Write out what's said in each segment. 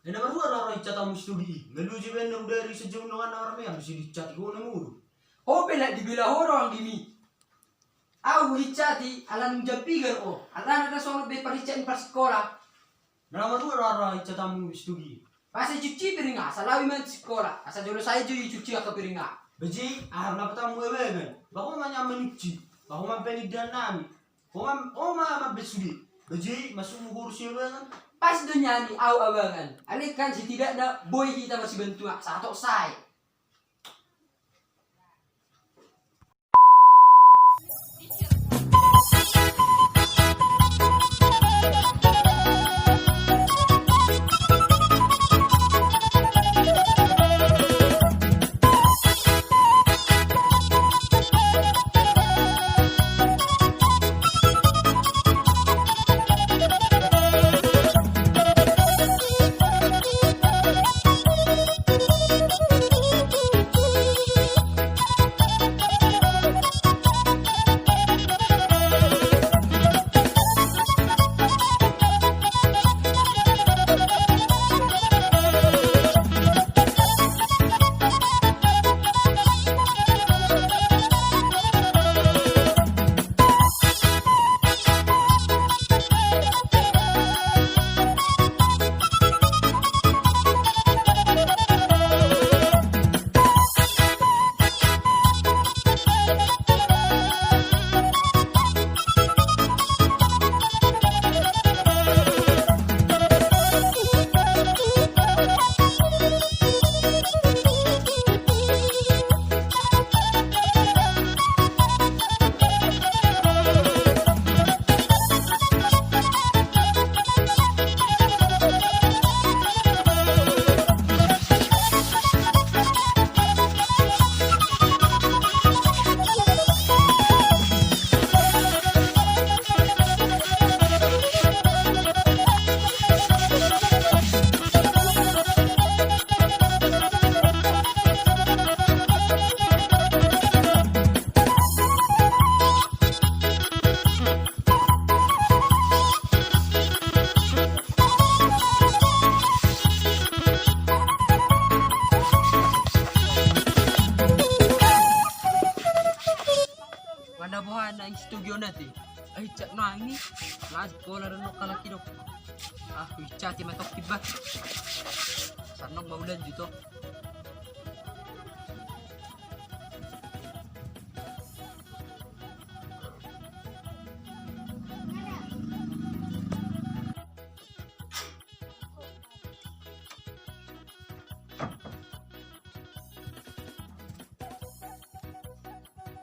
Ena baru orang icat tamu studi. Meluji benem dari sejauh dengan orang yang mesti dicat ko na muru. Oh pela dibila orang gini. Au hicati alan japigan o. Alan ada sono be paricat pas sekolah. Nah baru orang icat tamu studi. Pas cuci piringa, salawi man sekolah. Asa jolo saya cuci cuci ke piringa. Beji, ah na tamu ewen. Bako manya menuci. Bako mampeni dan nami. O ma besudi. Beji masuk ngurus ewen. Pas dunia ni au awangan. Ali kan si tidak ada boy kita masih bentuk satu say. Wanda buhan na studio natin. Ay chat na ini. Nas kola rin no kalaki dok. Aku chat matok tiba. Sanok maulan dito.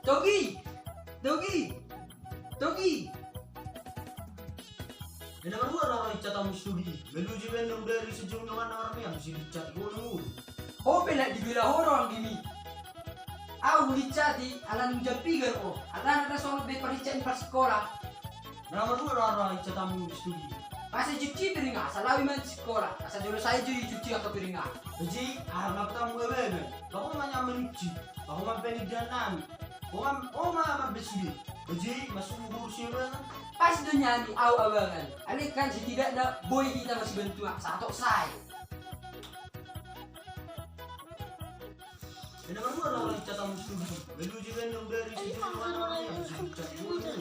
Togi! Togi! Togi! Ena baru orang icat tamu studi. Meluji benem dari sejauh dengan orang yang mesti dicat ko na muru. Oh pela dibila orang gini. Au hicati alan japigan o. Alan ada sono be paricat pas sekolah. Nah baru orang icat tamu studi. Pas cuci piringa, salawi man sekolah. Asa jolo saya cuci ke piringa. Beji, ah na tamu ewen. Bako manya menuci. Bako mampeni dan nami. O ma besudi. Beji masuk ngurus ewen. Pas dunia ni au awangan. Ali kan si tidak ada boy kita masih bentuk satu say. Ena baru orang icat tamu studi. Meluji benem dari sejauh dengan orang yang mesti dicat ko na muru.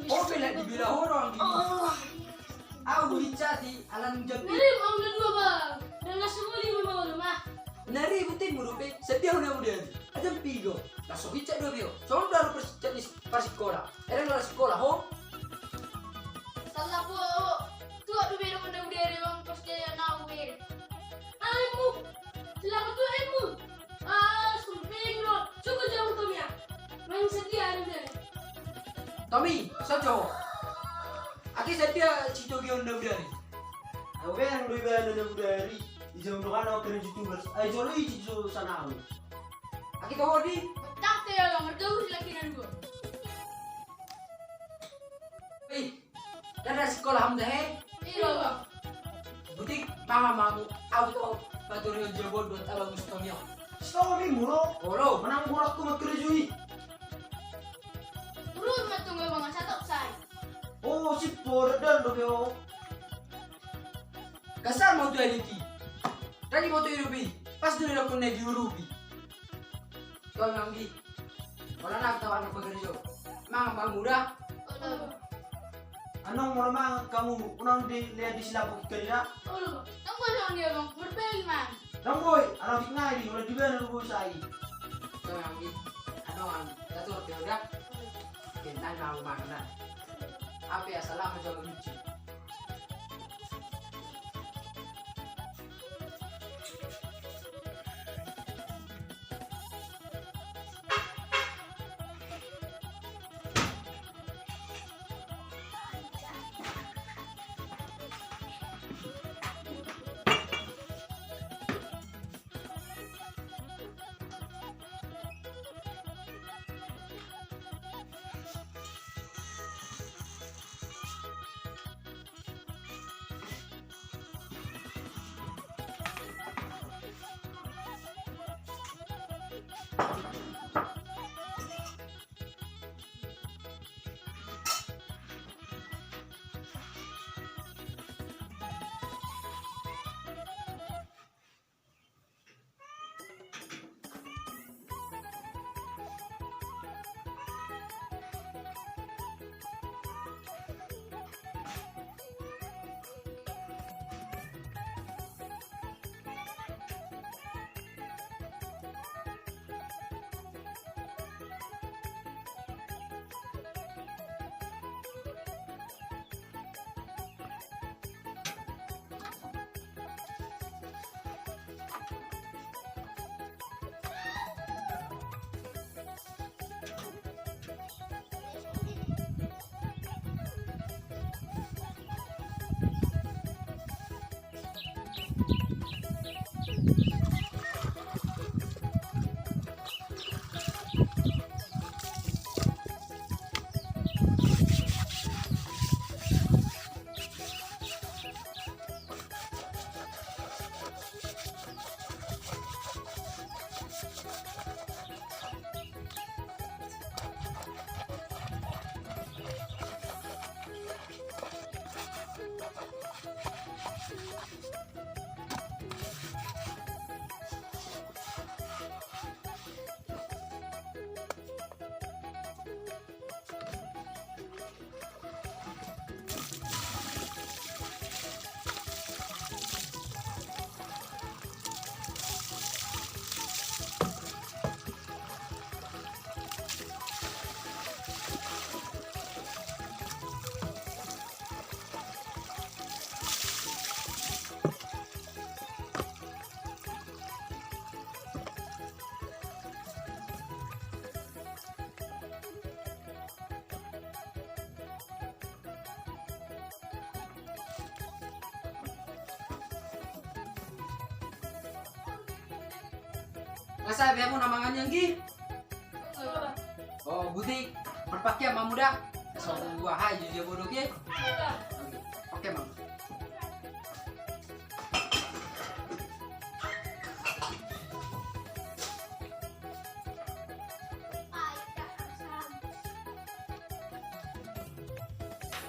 Oh pela dibila orang gini. Au hicati alan japi. Nari mau dua bang, dan nasi guli mau rumah. Nari butin murupe sedia udah ada pigo. Langsung hicat dua bio. Soalnya udah harus di pas sekolah. Ereng lah sekolah ho. Salah po, tuh aduh beda mana udah bang pas dia nawir. Aimu, selamat tuh aimu. Sumping lo, cukup jauh tuh ya. Main setia ada. Tommy, sajo. Aki sedia citogi udah. Oke yang lebih benem dari ijau dokan au keren youtubers. Ay jolo ijau sana au. Aki kau di. Tak tuh ya lo, merdu lagi nanti. Dari sekolah hamda he. Iya bang. Butik mama mamu auto baturi jebol buat abang mustomio. Setahu mi muro. Olo. Menang borak tu makrejui. Urut matunggu bang, satu say. Oh si por dan do yo. Kasar mau tuh ini. Dari moto Ruby. Pas dulu aku naik Ruby. Kau nganggi. Wala na tawa ng pagkariyo. Mga pangmura. Olo. Anong mo naman kamu unang lihat di sila bukit kanina? Olo. Ang wala niya bang berbagi man. Ramboy, anak fitnah ini, udah juga nunggu bos saya. Kau nganggi. Ano ang dato pero dak. Kintan na umakna. Apa ya salah menjaga lucu. Masabi mo namangan yang gi. Olo. Oh, buti berpakaian mamuda. So, gua hai dia bodoh ge. Olo. Oke, Mam.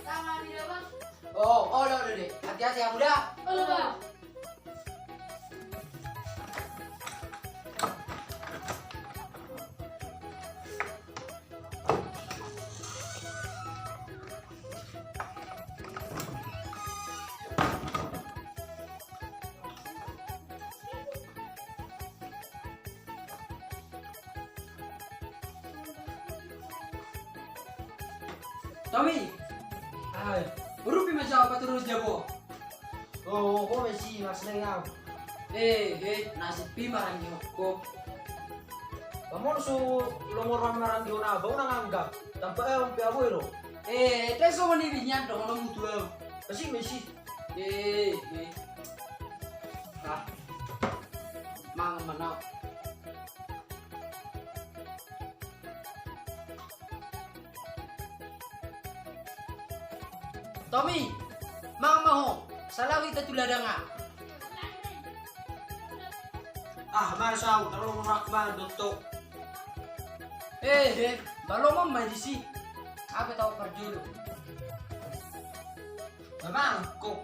Tangan dia bang. Oh, udah deh. Hati-hati ya, muda. Olo bang. Tommy, Ay, Rupi macam apa terus jabo? kok masih mas nengau. Nasi pimarang yung ko. Kamu su lomor marang di ona bau nang anggap. Tanpa umpi abu ero. Teso mani binyan dong orang mutu. Masih masih. Ah, mang mana? Tommy, mang maho. Salawi ta tuladanga. Ah, marasau terlalu merak banget dokter. Balo mo medisi. Apa tahu perjulu? Memang kok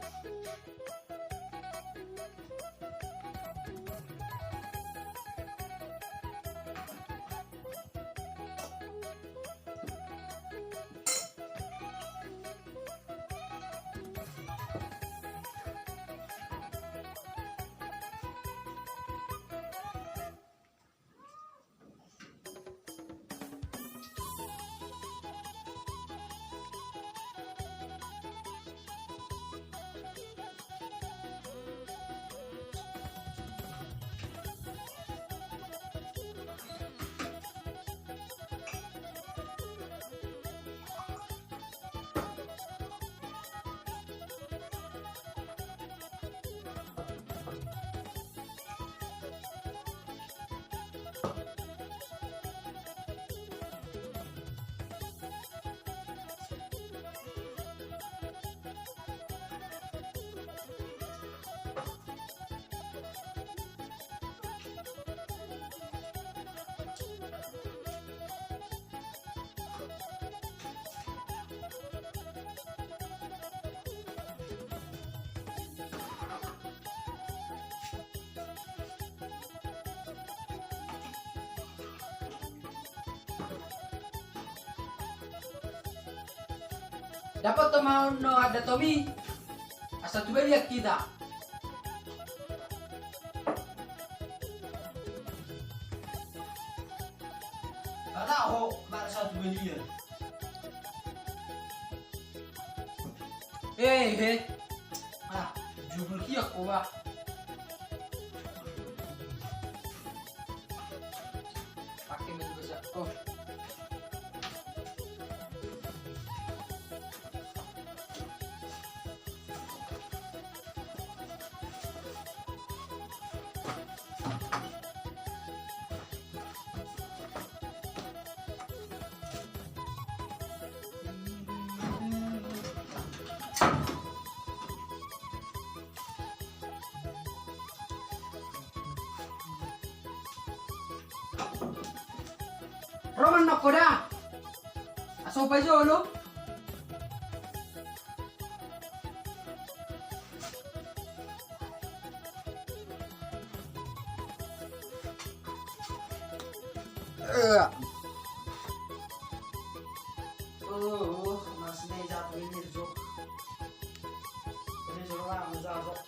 Dapat to mau no ada Tommy. Asa tuh lihat kita. Kata ho, mak 1 miliar. Ah, jubel kia ko ba? Pakai baju besar. Oh. Roman na ko da. Aso pa lo? Oh, mas meja ini zok. Ini zok lah, zok.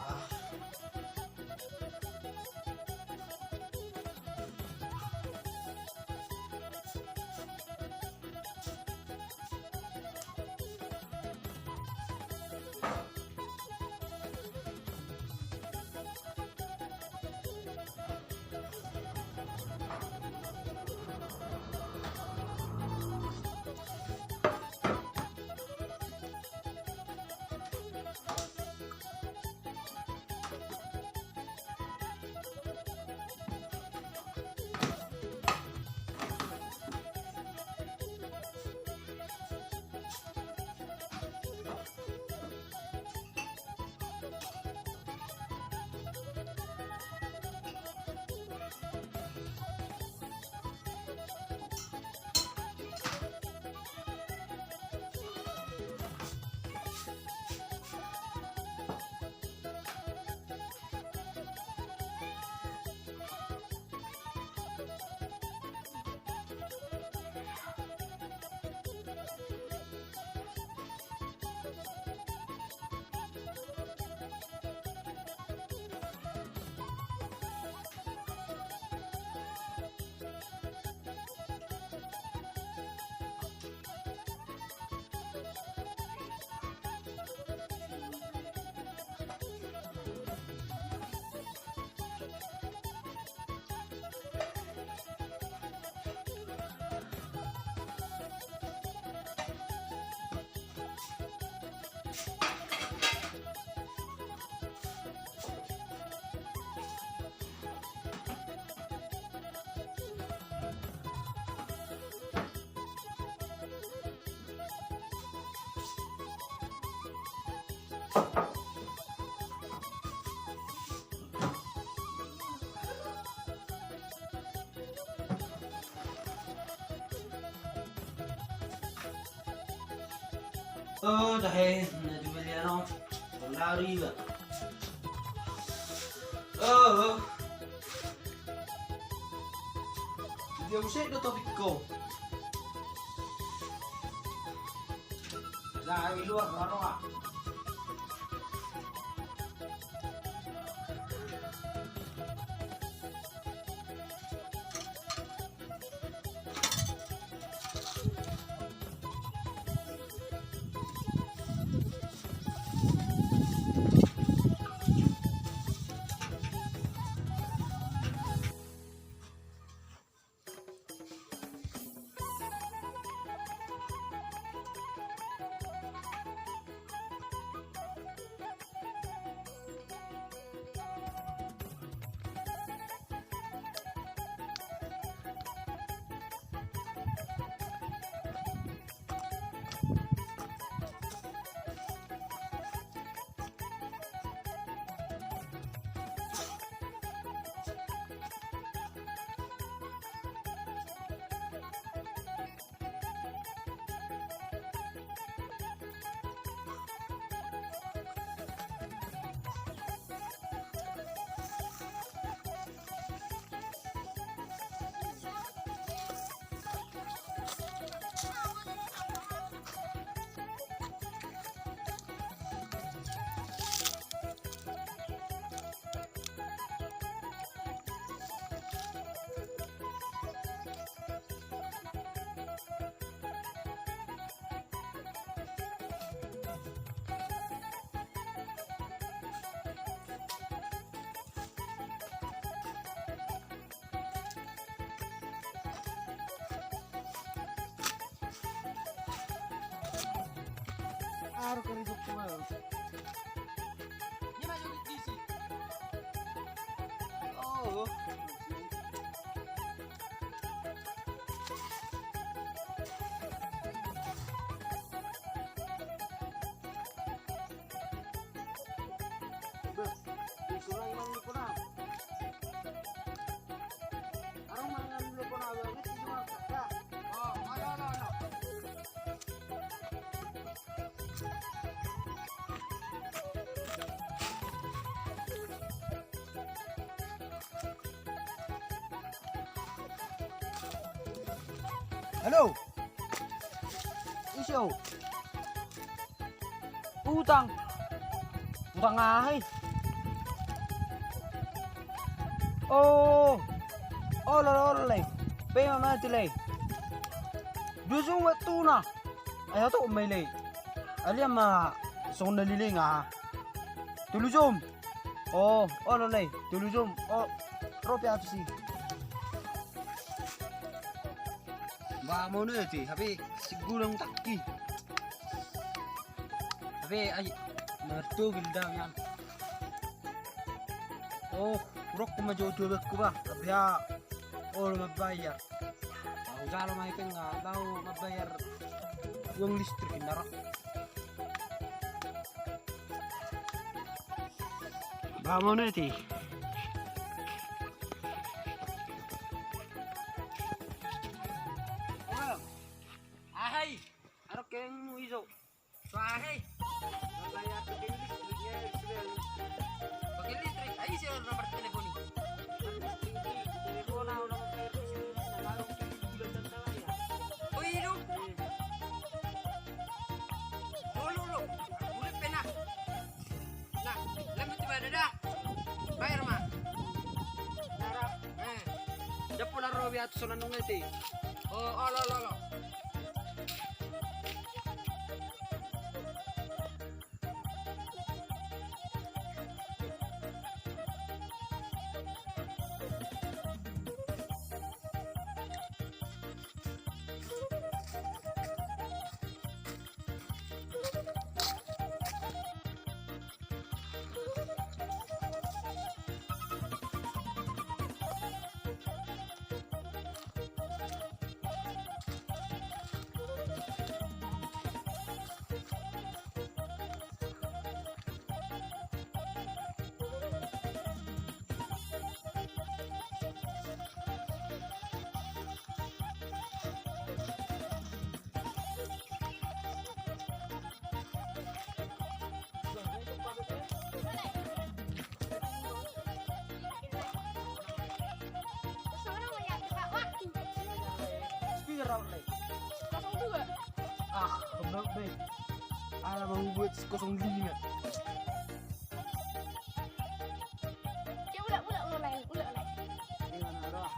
Oh, dahil na Juliano. Wala riba. Oh. Hindi ako siya ito topic ko. Wala, iluwag. Ano nga? Baru kali semua. Ini masuk di sini. Oh. Halo. Iso. Utang. Utang ahai. Oh. Oleh. Pema mati lay. Dusung waktu na. Ayaw to umay lay. Aliam ma song nalili nga. Tulujom. Oh, oleh. Tulujom. Oh, tropi ato si. Ba mo na ito, sabi sigurang takki. Sabi ay martugil daw yan. Oh, urok ko majodoh ko ba? Sabi ha, all mabayar. Ako galo may nga, daw mabayar yung listrik na rak. Ba mo na ito. Ahai, Ano kayang mo iso? so ahai. Mabayar ko din listriknya. Pakai listrik, ayo sih nomor telepon ini. Telepon ako ng service na larong bulan ng talaya. Oh iya dong. Lo, ulit pena. Nah, lambat tiba dah. Bayar mah. Narap, dapo na robi ato sa nanong ito. Oh, lo. Viral lay. 02. Ah, kebelet be. Alam mau buat 05. Ya udah lain. Gimana doh?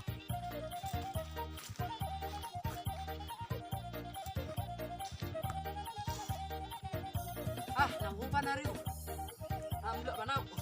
Ah, nang umpan na rin. Ang panau.